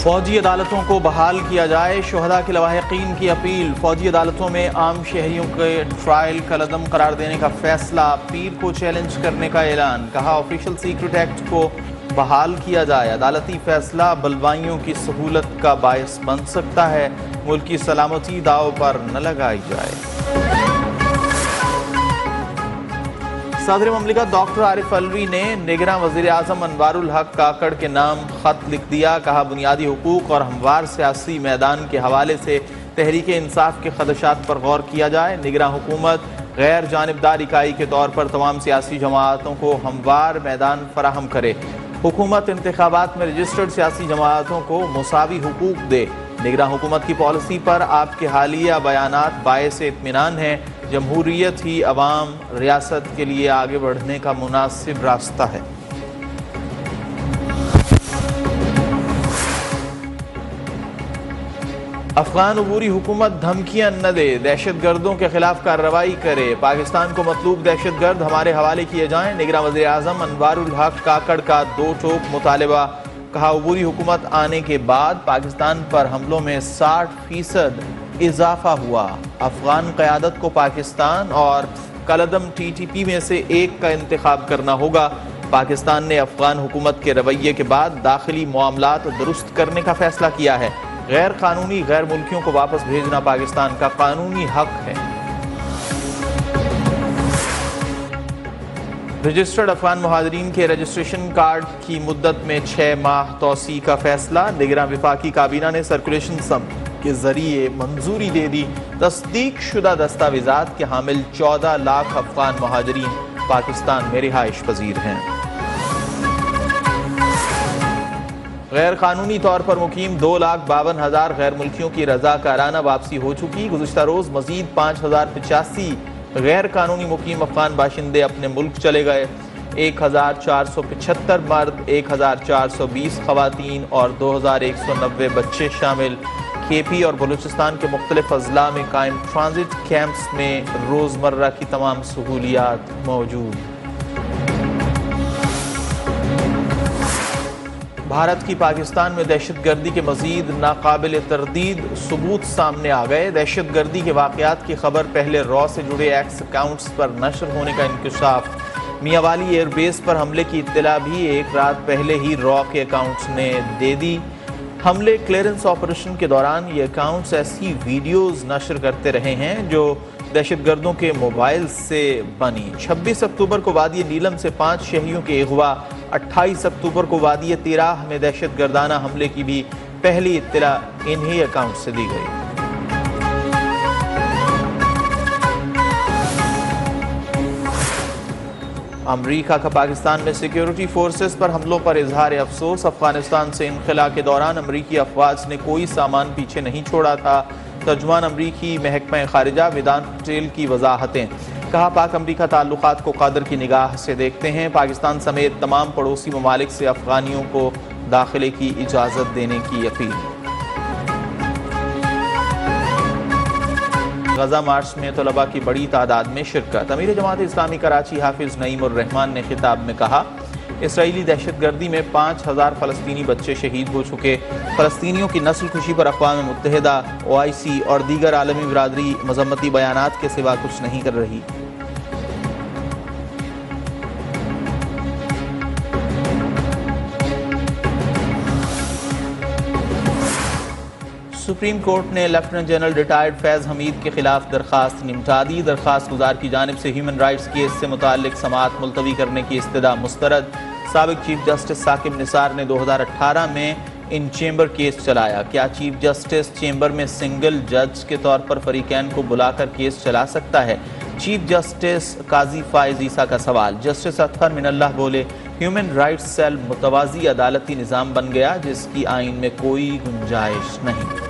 فوجی عدالتوں کو بحال کیا جائے، شہداء کے لواحقین کی اپیل۔ فوجی عدالتوں میں عام شہریوں کے ٹرائل کالعدم قرار دینے کا فیصلہ، پیر کو چیلنج کرنے کا اعلان۔ کہا آفیشل سیکرٹ ایکٹ کو بحال کیا جائے، عدالتی فیصلہ بلوائیوں کی سہولت کا باعث بن سکتا ہے، ملک کی سلامتی داؤ پر نہ لگائی جائے۔ صدر مملکت ڈاکٹر عارف علوی نے نگراں وزیر اعظم انوار الحق کاکڑ کے نام خط لکھ دیا۔ کہا بنیادی حقوق اور ہموار سیاسی میدان کے حوالے سے تحریک انصاف کے خدشات پر غور کیا جائے۔ نگراں حکومت غیر جانبدار اکائی کے طور پر تمام سیاسی جماعتوں کو ہموار میدان فراہم کرے۔ حکومت انتخابات میں رجسٹرڈ سیاسی جماعتوں کو مساوی حقوق دے۔ نگراں حکومت کی پالیسی پر آپ کے حالیہ بیانات باعث اطمینان ہیں۔ جمہوریت ہی عوام ریاست کے لیے آگے بڑھنے کا مناسب راستہ ہے۔ افغان عبوری حکومت دھمکیاں نہ دے، دہشت گردوں کے خلاف کارروائی کرے، پاکستان کو مطلوب دہشت گرد ہمارے حوالے کیے جائیں۔ نگراں وزیر اعظم انوار الحق کاکڑ کا دو ٹوک مطالبہ۔ کہا عبوری حکومت آنے کے بعد پاکستان پر حملوں میں 60% اضافہ ہوا۔ افغان قیادت کو پاکستان اور کالعدم ٹی ٹی پی میں سے ایک کا انتخاب کرنا ہوگا۔ پاکستان نے افغان حکومت کے رویے کے بعد داخلی معاملات درست کرنے کا فیصلہ کیا ہے۔ غیر قانونی غیر ملکیوں کو واپس بھیجنا پاکستان کا قانونی حق ہے۔ رجسٹرڈ افغان مہاجرین کے رجسٹریشن کارڈ کی مدت میں 6 ماہ توسیع کا فیصلہ۔ نگراں وفاقی کابینہ نے سرکولیشن سم کے ذریعے منظوری دے دی۔ تصدیق شدہ دستاویزات کے حامل 14 لاکھ افغان مہاجرین پاکستان میں رہائش پذیر ہیں۔ غیر قانونی طور پر مقیم 2,52,000 غیر ملکیوں کی رضاکارانہ واپسی ہو چکی۔ گزشتہ روز مزید 5,085 غیر قانونی مقیم افغان باشندے اپنے ملک چلے گئے۔ 1,475 مرد، 1,420 خواتین اور 2,190 بچے شامل۔ کے پی اور بلوچستان کے مختلف اضلاع میں قائم ٹرانزٹ کیمپس میں روزمرہ کی تمام سہولیات موجود۔ بھارت کی پاکستان میں دہشت گردی کے مزید ناقابل تردید ثبوت سامنے آ گئے۔ دہشت گردی کے واقعات کی خبر پہلے را سے جڑے ایکس اکاؤنٹس پر نشر ہونے کا انکشاف۔ میاں والی ایئر بیس پر حملے کی اطلاع بھی ایک رات پہلے ہی را کے اکاؤنٹس نے دے دی۔ حملے کلیئرنس آپریشن کے دوران یہ اکاؤنٹس ایسی ویڈیوز نشر کرتے رہے ہیں جو دہشت گردوں کے موبائل سے بنی۔ 26 اکتوبر کو وادی نیلم سے 5 شہریوں کے اغوا، 28 اکتوبر کو وادی تیراہ میں دہشت گردانہ حملے کی بھی پہلی اطلاع انہی اکاؤنٹ سے دی گئی۔ امریکہ کا پاکستان میں سیکیورٹی فورسز پر حملوں پر اظہار افسوس۔ افغانستان سے انخلا کے دوران امریکی افواج نے کوئی سامان پیچھے نہیں چھوڑا تھا۔ ترجمان امریکی محکمہ خارجہ ویدانت پٹیل کی وضاحتیں۔ کہا پاک امریکہ تعلقات کو قدر کی نگاہ سے دیکھتے ہیں۔ پاکستان سمیت تمام پڑوسی ممالک سے افغانیوں کو داخلے کی اجازت دینے کی اپیل۔ غزہ مارچ میں طلباء کی بڑی تعداد میں شرکت۔ امیر جماعت اسلامی کراچی حافظ نعیم الرحمان نے خطاب میں کہا اسرائیلی دہشت گردی میں 5,000 فلسطینی بچے شہید ہو چکے۔ فلسطینیوں کی نسل کشی پر اقوام متحدہ، OIC اور دیگر عالمی برادری مذمتی بیانات کے سوا کچھ نہیں کر رہی۔ سپریم کورٹ نے لیفٹیننٹ جنرل ریٹائرڈ فیض حمید کے خلاف درخواست نمٹا دی۔ درخواست گزار کی جانب سے ہیومن رائٹس کیس سے متعلق سماعت ملتوی کرنے کی استدعا مسترد۔ سابق چیف جسٹس ثاقب نثار نے 2018 میں ان چیمبر کیس چلایا۔ کیا چیف جسٹس چیمبر میں سنگل جج کے طور پر فریقین کو بلا کر کیس چلا سکتا ہے؟ چیف جسٹس قاضی فائز عیسیٰ کا سوال۔ جسٹس اطہر من اللہ بولے ہیومن رائٹس سیل متوازی عدالتی نظام بن گیا جس کی آئین میں کوئی گنجائش نہیں۔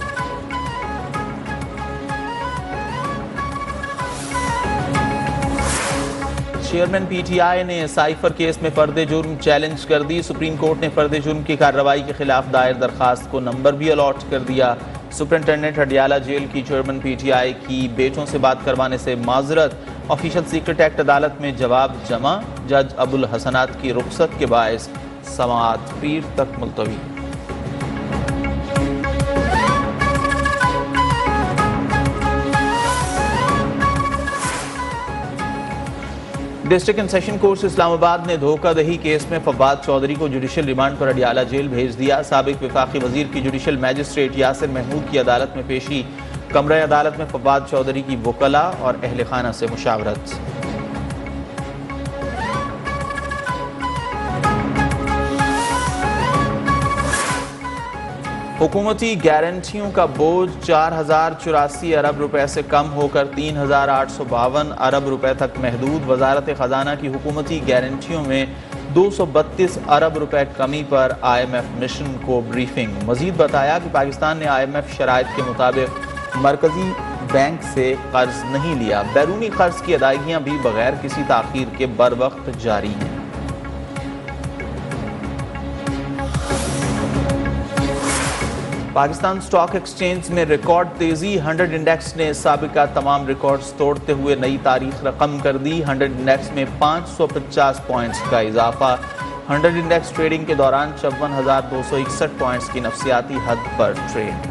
چیئرمین پی ٹی آئی نے سائفر کیس میں فرد جرم چیلنج کر دی۔ سپریم کورٹ نے فرد جرم کی کارروائی کے خلاف دائر درخواست کو نمبر بھی الاٹ کر دیا۔ سپرنٹینڈنٹ ہڈیالہ جیل کی چیئرمین پی ٹی آئی کی بیٹوں سے بات کروانے سے معذرت۔ آفیشل سیکرٹ ایکٹ عدالت میں جواب جمع۔ جج ابو الحسنات کی رخصت کے باعث سماعت پیر تک ملتوی۔ ڈسٹرکٹ اینڈ سیشن کورٹ اسلام آباد نے دھوکہ دہی کیس میں فواد چودھری کو جوڈیشل ریمانڈ پر اڈیالہ جیل بھیج دیا۔ سابق وفاقی وزیر کی جوڈیشل میجسٹریٹ یاسر محمود کی عدالت میں پیشی۔ کمرہ عدالت میں فواد چودھری کی وکلاء اور اہل خانہ سے مشاورت۔ حکومتی گارنٹیوں کا بوجھ 4084 ارب روپے سے کم ہو کر 3852 ارب روپے تک محدود۔ وزارت خزانہ کی حکومتی گارنٹیوں میں 232 ارب روپے کمی پر IMF مشن کو بریفنگ۔ مزید بتایا کہ پاکستان نے IMF شرائط کے مطابق مرکزی بینک سے قرض نہیں لیا۔ بیرونی قرض کی ادائیگیاں بھی بغیر کسی تاخیر کے بروقت جاری ہیں۔ پاکستان سٹاک ایکسچینج میں ریکارڈ تیزی۔ 100 انڈیکس نے سابقہ تمام ریکارڈز توڑتے ہوئے نئی تاریخ رقم کر دی۔ 100 انڈیکس میں 550 پوائنٹس کا اضافہ۔ 100 انڈیکس ٹریڈنگ کے دوران 52,261 پوائنٹس کی نفسیاتی حد پر ٹریڈ۔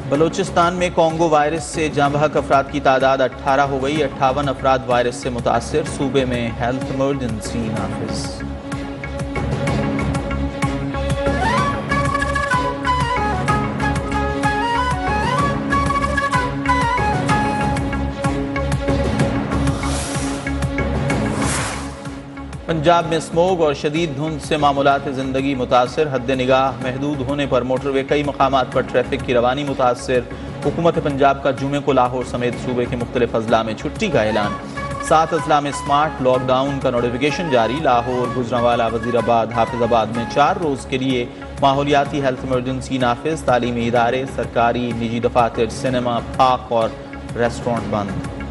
بلوچستان میں کانگو وائرس سے جاں بحق افراد کی تعداد 18 ہو گئی۔ 58 افراد وائرس سے متاثر۔ صوبے میں ہیلتھ ایمرجنسی نافذ۔ پنجاب میں اسموگ اور شدید دھند سے معمولات زندگی متاثر۔ حد نگاہ محدود ہونے پر موٹر وے کئی مقامات پر ٹریفک کی روانی متاثر۔ حکومت پنجاب کا جمعے کو لاہور سمیت صوبے کے مختلف اضلاع میں چھٹی کا اعلان۔ 7 اضلاع میں سمارٹ لاک ڈاؤن کا نوٹیفیکیشن جاری۔ لاہور، گوجرانوالا، وزیر آباد، حافظ آباد میں 4 روز کے لیے ماحولیاتی ہیلتھ ایمرجنسی نافذ۔ تعلیمی ادارے، سرکاری، نجی دفاتر، سینما، پارک اور ریسٹورانٹ بند۔